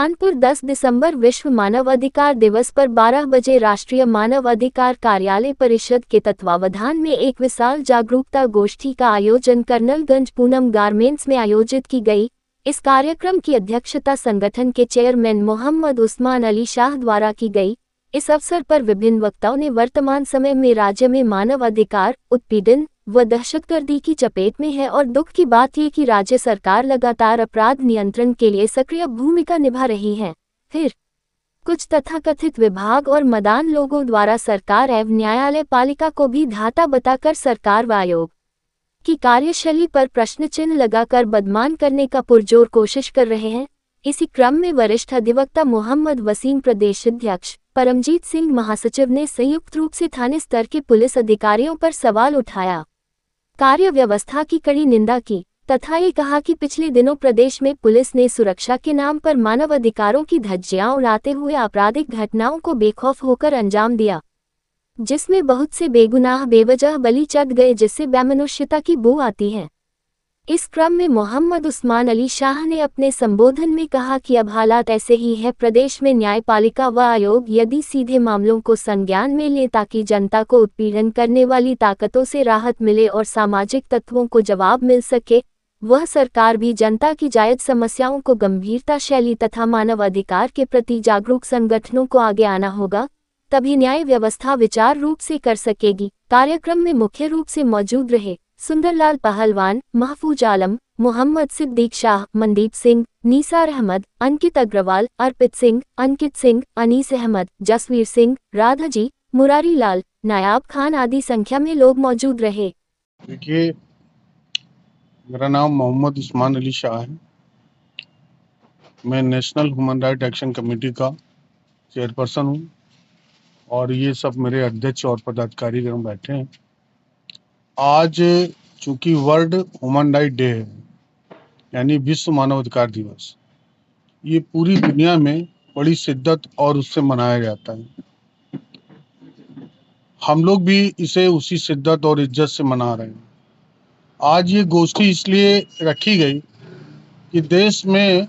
कानपुर 10 दिसंबर विश्व मानव अधिकार दिवस पर 12 बजे राष्ट्रीय मानव अधिकार कार्यालय परिषद के तत्वावधान में एक विशाल जागरूकता गोष्ठी का आयोजन कर्नलगंज पूनम गारमेंट्स में आयोजित की गई। इस कार्यक्रम की अध्यक्षता संगठन के चेयरमैन मोहम्मद उस्मान अली शाह द्वारा की गई। इस अवसर पर विभिन्न वक्ताओं ने वर्तमान समय में राज्य में मानव अधिकार उत्पीड़न व दहशतगर्दी की चपेट में है और दुख की बात ये कि राज्य सरकार लगातार अपराध नियंत्रण के लिए सक्रिय भूमिका निभा रही है। फिर कुछ तथाकथित विभाग और मदान लोगों द्वारा सरकार एवं न्यायालय पालिका को भी धाता बताकर सरकार व आयोग की कार्यशैली पर प्रश्न चिन्ह लगाकर बदनाम करने का पुरजोर कोशिश कर रहे हैं। इसी क्रम में वरिष्ठ अधिवक्ता मोहम्मद वसीम प्रदेश अध्यक्ष परमजीत सिंह महासचिव ने संयुक्त रूप से थाने स्तर के पुलिस अधिकारियों पर सवाल उठाया, कार्य व्यवस्था की कड़ी निंदा की तथा ये कहा कि पिछले दिनों प्रदेश में पुलिस ने सुरक्षा के नाम पर मानव अधिकारों की धज्जियां उड़ाते हुए आपराधिक घटनाओं को बेखौफ होकर अंजाम दिया, जिसमें बहुत से बेगुनाह बेवजह बलि चढ़ गए, जिससे बेमनुष्यता की बू आती है। इस क्रम में मोहम्मद उस्मान अली शाह ने अपने संबोधन में कहा कि अब हालात ऐसे ही है प्रदेश में न्यायपालिका व आयोग यदि सीधे मामलों को संज्ञान में ले ताकि जनता को उत्पीड़न करने वाली ताकतों से राहत मिले और सामाजिक तत्वों को जवाब मिल सके, वह सरकार भी जनता की जायज समस्याओं को गंभीरता शैली तथा मानव अधिकार के प्रति जागरूक संगठनों को आगे आना होगा, तभी न्याय व्यवस्था विचार रूप से कर सकेगी। कार्यक्रम में मुख्य रूप से मौजूद रहे सुंदरलाल पहलवान, महफूज आलम, मोहम्मद सिद्दीक शाह, मनदीप सिंह, निसार अहमद, अंकित अग्रवाल, अर्पित सिंह, अंकित सिंह, अनीस अहमद, जसवीर सिंह, राधा जी, मुरारी लाल, नायाब खान आदि संख्या में लोग मौजूद रहे। देखिए, मेरा नाम मोहम्मद उस्मान अली शाह है। मैं national human right action committee का चेयरपर्सन हूँ और ये सब मेरे अध्यक्ष और पदाधिकारी गण बैठे हैं। आज चूंकि वर्ल्ड ह्यूमन राइट डे है, यानी विश्व मानव अधिकार दिवस, ये पूरी दुनिया में बड़ी शिद्दत और उससे मनाया जाता है। हम लोग भी इसे उसी शिद्दत और इज्जत से मना रहे हैं। आज ये गोष्ठी इसलिए रखी गई कि देश में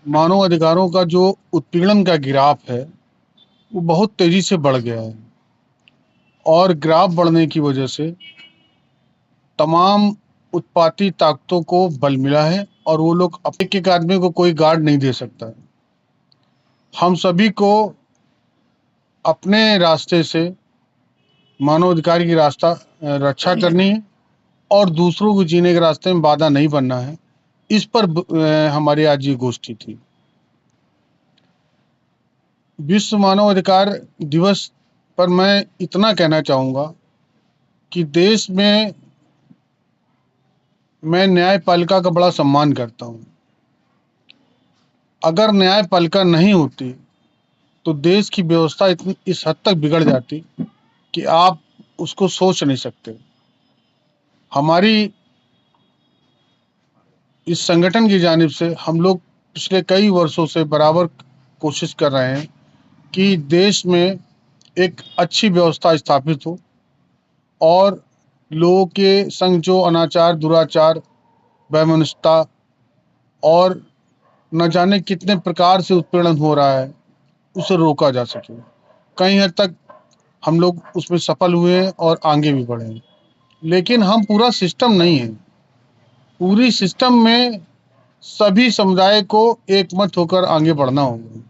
मानव अधिकारों का जो उत्पीड़न का ग्राफ है वो बहुत तेजी से बढ़ गया है और ग्राफ बढ़ने की वजह से तमाम उत्पाती ताकतों को बल मिला है और वो लोग अपने एक आदमी को कोई गार्ड नहीं दे सकता है। हम सभी को अपने रास्ते से मानव अधिकार की रक्षा करनी है और दूसरों को जीने के रास्ते में बाधा नहीं बनना है। इस पर हमारी आज ये गोष्ठी थी। विश्व मानव अधिकार दिवस पर मैं इतना कहना चाहूँगा कि देश में मैं न्यायपालिका का बड़ा सम्मान करता हूँ। अगर न्यायपालिका नहीं होती तो देश की व्यवस्था इतनी इस हद तक बिगड़ जाती कि आप उसको सोच नहीं सकते। हमारी इस संगठन की जानिब से हम लोग पिछले कई वर्षों से बराबर कोशिश कर रहे हैं कि देश में एक अच्छी व्यवस्था स्थापित हो और लोगों के संग जो अनाचार, दुराचार, वैमनस्यता और न जाने कितने प्रकार से उत्पीड़न हो रहा है उसे रोका जा सके। कई हद तक हम लोग उसमें सफल हुए हैं और आगे भी बढ़े हैं, लेकिन हम पूरा सिस्टम नहीं है। पूरी सिस्टम में सभी समुदाय को एकमत होकर आगे बढ़ना होगा।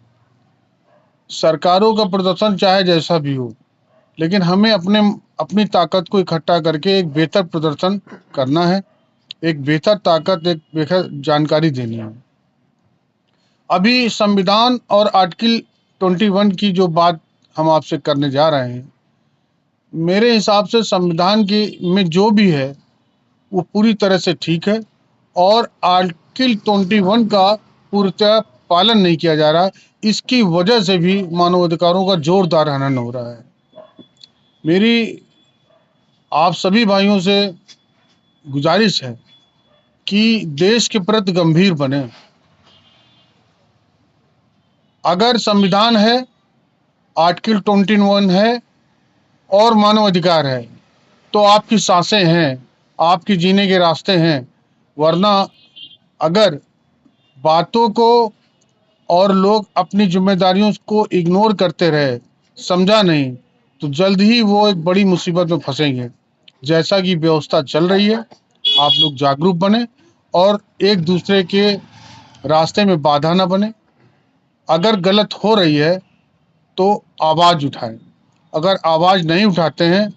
सरकारों का प्रदर्शन चाहे जैसा भी हो, लेकिन हमें अपनी ताकत को इकट्ठा करके एक बेहतर प्रदर्शन करना है, एक बेहतर ताकत, एक बेहतर जानकारी देनी है। अभी संविधान और आर्टिकल 21 की जो बात हम आपसे करने जा रहे हैं, मेरे हिसाब से संविधान की में जो भी है वो पूरी तरह से ठीक है और आर्टिकल 21 का पूर्णतः पालन नहीं किया जा रहा। इसकी वजह से भी मानव अधिकारों का जोरदार हनन हो रहा है। मेरी आप सभी भाइयों से गुजारिश है कि देश के प्रति गंभीर बने। अगर संविधान है, आर्टिकल 21 है और मानव अधिकार है तो आपकी सांसें हैं, आपकी जीने के रास्ते हैं। वरना अगर बातों को और लोग अपनी जिम्मेदारियों को इग्नोर करते रहे, समझा नहीं, तो जल्द ही वो एक बड़ी मुसीबत में फंसेंगे। जैसा कि व्यवस्था चल रही है, आप लोग जागरूक बने और एक दूसरे के रास्ते में बाधा न बने। अगर गलत हो रही है तो आवाज़ उठाएं। अगर आवाज़ नहीं उठाते हैं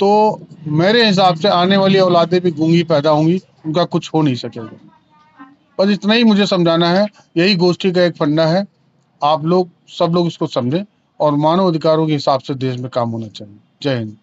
तो मेरे हिसाब से आने वाली औलादें भी गूंगी पैदा होंगी, उनका कुछ हो नहीं सकेगा। बस इतना ही मुझे समझाना है। यही गोष्ठी का एक फंडा है। आप लोग सब लोग इसको समझें और मानव अधिकारों के हिसाब से देश में काम होना चाहिए। जय हिंद।